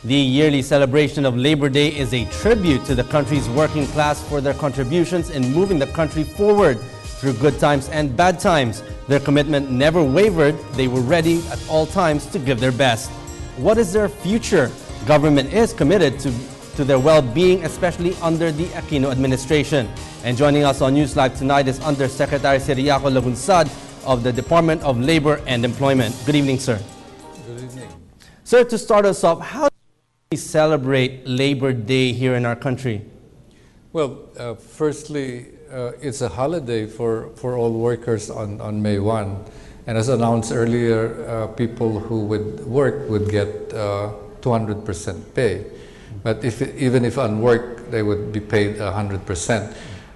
The yearly celebration of Labor Day is a tribute to the country's working class for their contributions in moving the country forward through good times and bad times. Their commitment never wavered. They were ready at all times to give their best. What is their future? Government is committed to their well-being, especially under the Aquino administration. And joining us on NewsLife tonight is Undersecretary Ciriaco Lagunzad of the Department of Labor and Employment. Good evening, sir. Good evening. Sir, to start us off, how do we celebrate Labor Day here in our country? Well, firstly, it's a holiday for all workers on May 1. And as announced earlier, people who would work would get 200% pay. But even if unworked, they would be paid 100%.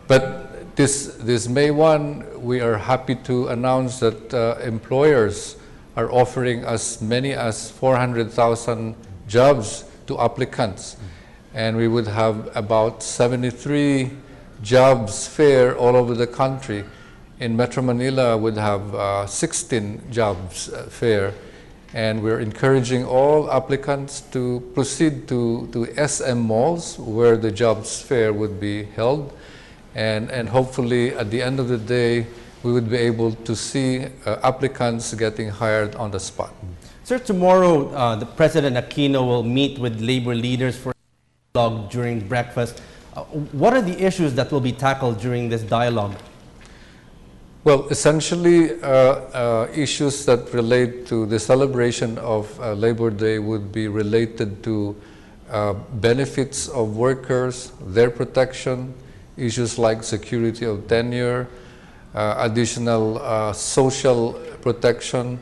But this May 1, we are happy to announce that employers are offering as many as 400,000 jobs to applicants. And we would have about 73 jobs fair all over the country. In Metro Manila, would have 16 jobs fair. And we're encouraging all applicants to proceed to SM malls where the jobs fair would be held. And hopefully at the end of the day, we would be able to see applicants getting hired on the spot. Sir, tomorrow the President Aquino will meet with labor leaders for a dialogue during breakfast. What are the issues that will be tackled during this dialogue? Well, essentially, issues that relate to the celebration of Labor Day would be related to benefits of workers, their protection, issues like security of tenure, additional social protection,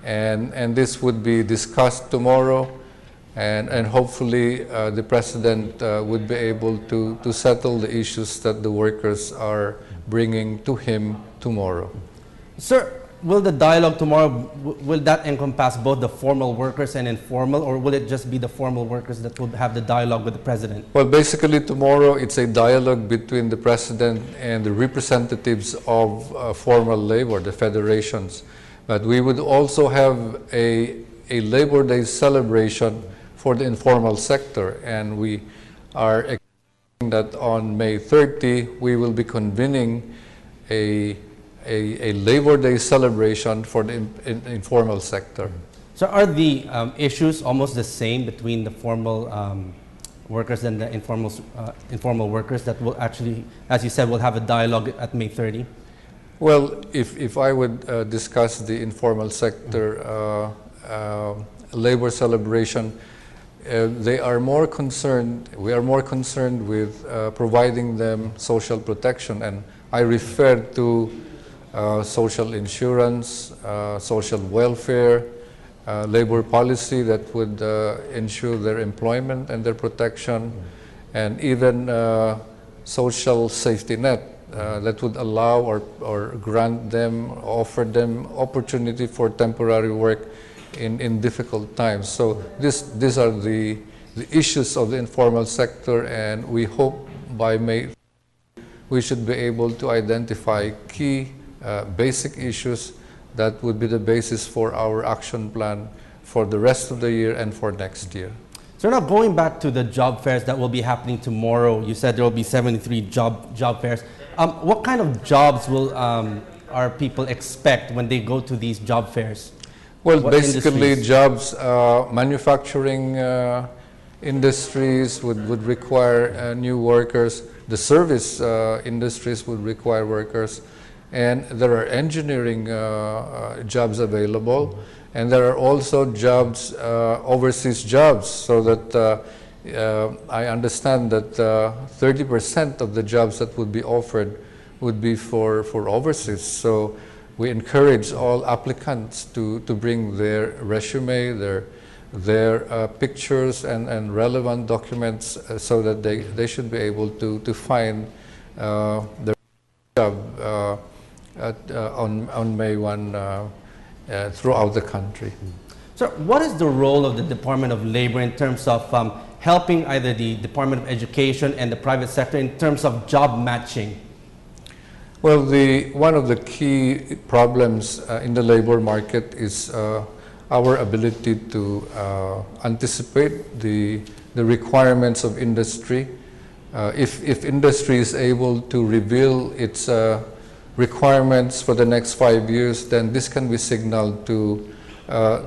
and this would be discussed tomorrow. And hopefully the President would be able to settle the issues that the workers are bringing to him tomorrow. Sir, will the dialogue tomorrow, will that encompass both the formal workers and informal, or will it just be the formal workers that will have the dialogue with the President? Well, basically tomorrow it's a dialogue between the President and the representatives of formal labor, the federations. But we would also have a Labor Day celebration for the informal sector, and we are expecting that on May 30 we will be convening a Labor Day celebration for the informal sector. So are the issues almost the same between the formal workers and the informal workers that will actually, as you said, will have a dialogue at May 30? Well, if I would discuss the informal sector labor celebration, we are more concerned with providing them social protection, and I refer to social insurance, social welfare, labor policy that would ensure their employment and their protection, and even social safety net that would allow or grant them, offer them opportunity for temporary work in difficult times. So these are the issues of the informal sector, and we hope by May we should be able to identify key basic issues that would be the basis for our action plan for the rest of the year and for next year. So now going back to the job fairs that will be happening tomorrow, you said there will be 73 job fairs. What kind of jobs will our people expect when they go to these job fairs? Well, What basically industries? jobs, manufacturing industries would require new workers. The service industries would require workers. And there are engineering jobs available. And there are also jobs, overseas jobs, so that I understand that 30% of the jobs that would be offered would be for overseas. So we encourage all applicants to bring their resume, their pictures and relevant documents so that they should be able to find their job on May 1 throughout the country. So what is the role of the Department of Labor in terms of helping either the Department of Education and the private sector in terms of job matching? Well, one of the key problems in the labor market is our ability to anticipate the requirements of industry. If industry is able to reveal its requirements for the next 5 years, then this can be signaled to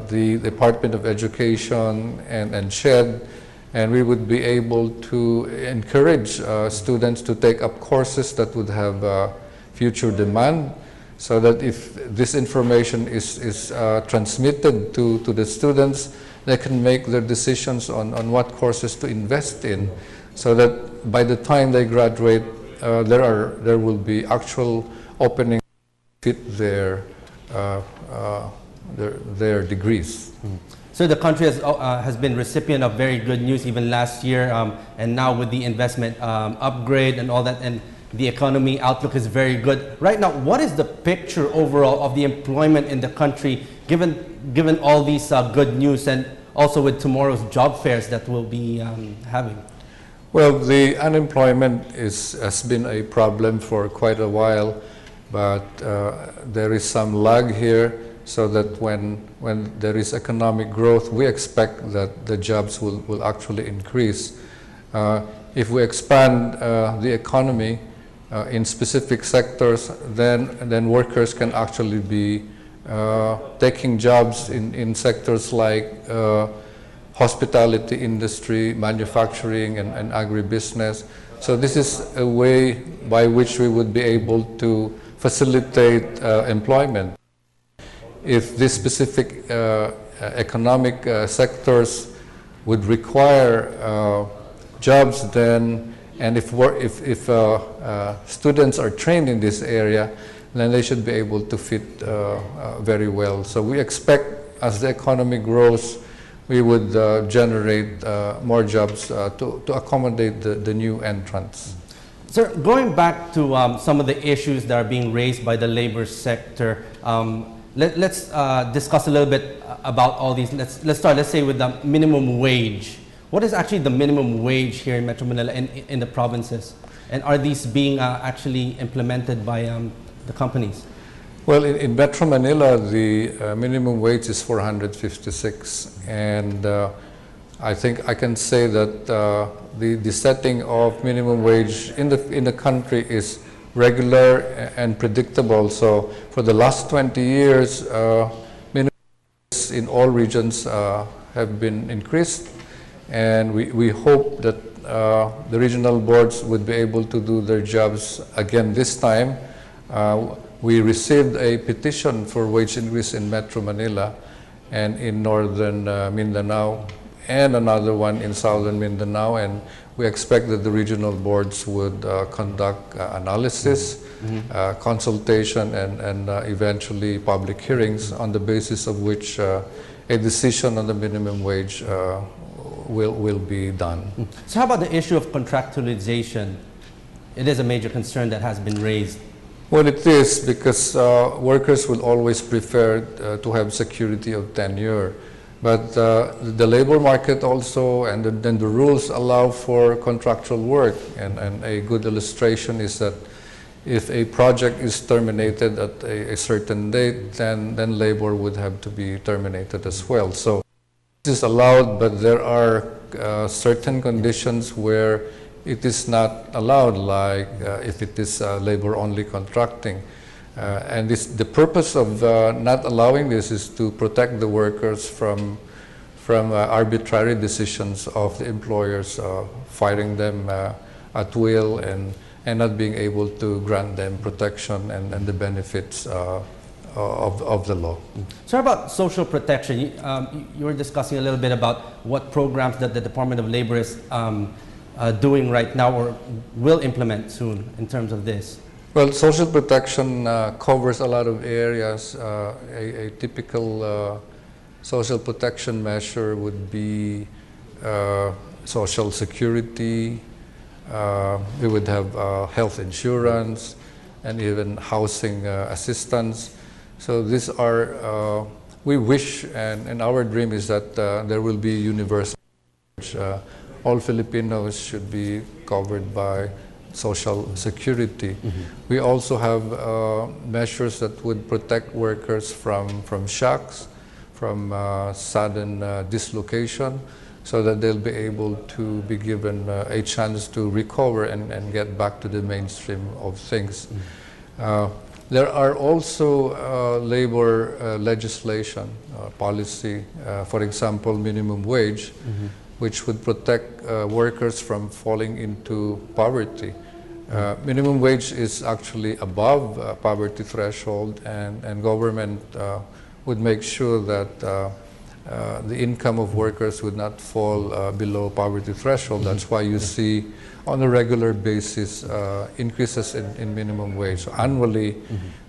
the Department of Education and SHED, and we would be able to encourage students to take up courses that would have future demand, so that if this information is transmitted to the students, they can make their decisions on what courses to invest in, so that by the time they graduate, there will be actual openings to fit their degrees. So the country has been recipient of very good news even last year, and now with the investment upgrade and all that, and the economy outlook is very good. Right now, what is the picture overall of the employment in the country, given all these good news, and also with tomorrow's job fairs that we'll be having? Well, the unemployment has been a problem for quite a while, but there is some lag here, so that when there is economic growth, we expect that the jobs will actually increase. If we expand the economy in specific sectors, then workers can actually be taking jobs in sectors like hospitality industry, manufacturing, and agribusiness. So this is a way by which we would be able to facilitate employment. If these specific economic sectors would require jobs, then, and if students are trained in this area, then they should be able to fit very well. So we expect, as the economy grows, we would generate more jobs to accommodate the new entrants. Sir, going back to some of the issues that are being raised by the labor sector, let's discuss a little bit about all these. Let's start, let's say, with the minimum wage. What is actually the minimum wage here in Metro Manila and in the provinces? And are these being actually implemented by the companies? Well, in Metro Manila, the minimum wage is 456, and I think I can say that the setting of minimum wage in the country is regular and predictable. So for the last 20 years, minimum wages in all regions have been increased, and we hope that the regional boards would be able to do their jobs again this time. We received a petition for wage increase in Metro Manila and in northern Mindanao, and another one in southern Mindanao, and we expect that the regional boards would conduct analysis, consultation, and eventually public hearings, on the basis of which a decision on the minimum wage will be done. So how about the issue of contractualization? It is a major concern that has been raised. Well, it is, because workers will always prefer to have security of tenure. But the labor market also, and then the rules allow for contractual work. And a good illustration is that if a project is terminated at a certain date, then labor would have to be terminated as well. So this is allowed, but there are certain conditions where it is not allowed, like if it is labor-only contracting. And the purpose of not allowing this is to protect the workers from arbitrary decisions of the employers, firing them at will, and not being able to grant them protection and the benefits of the law. So about social protection, you were discussing a little bit about what programs that the Department of Labor is doing right now or will implement soon in terms of this. Well, social protection covers a lot of areas. A typical social protection measure would be social security. We would have health insurance and even housing assistance. So these are, we wish, and our dream is that there will be universal coverage. All Filipinos should be covered by social security. We also have measures that would protect workers from shocks, sudden dislocation, so that they'll be able to be given a chance to recover and get back to the mainstream of things. There are also labor legislation, policy, for example, minimum wage, which would protect workers from falling into poverty. Minimum wage is actually above poverty threshold, and government would make sure that the income of workers would not fall below poverty threshold. That's why you see on a regular basis increases in minimum wage. So annually,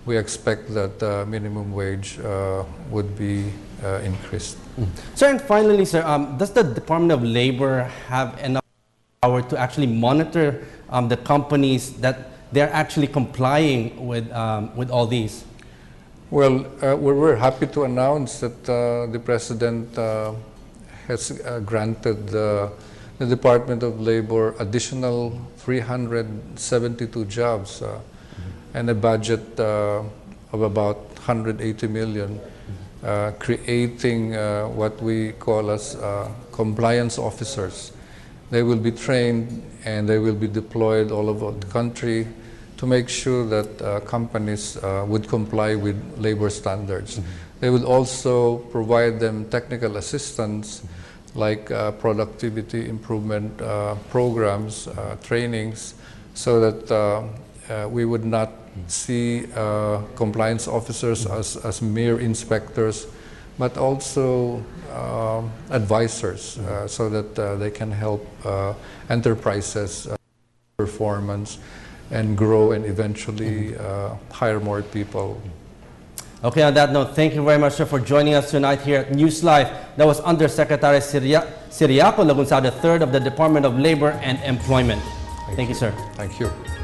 we expect that minimum wage would be increased. Sir, and finally, sir, does the Department of Labor have enough power to actually monitor the companies that they're actually complying with all these? Well, we're happy to announce that the President has granted the Department of Labor additional 372 jobs and a budget of about 180 million, creating what we call as compliance officers. They will be trained and they will be deployed all over the country to make sure that companies would comply with labor standards. They will also provide them technical assistance like productivity improvement programs, trainings, so that we would not see compliance officers as mere inspectors, but also advisors, so that they can help enterprises performance and grow and eventually hire more people. Okay, on that note, thank you very much, sir, for joining us tonight here at NewsLife. That was Undersecretary Ciriaco Lagunzad III of the Department of Labor and Employment. Thank you, sir. Thank you.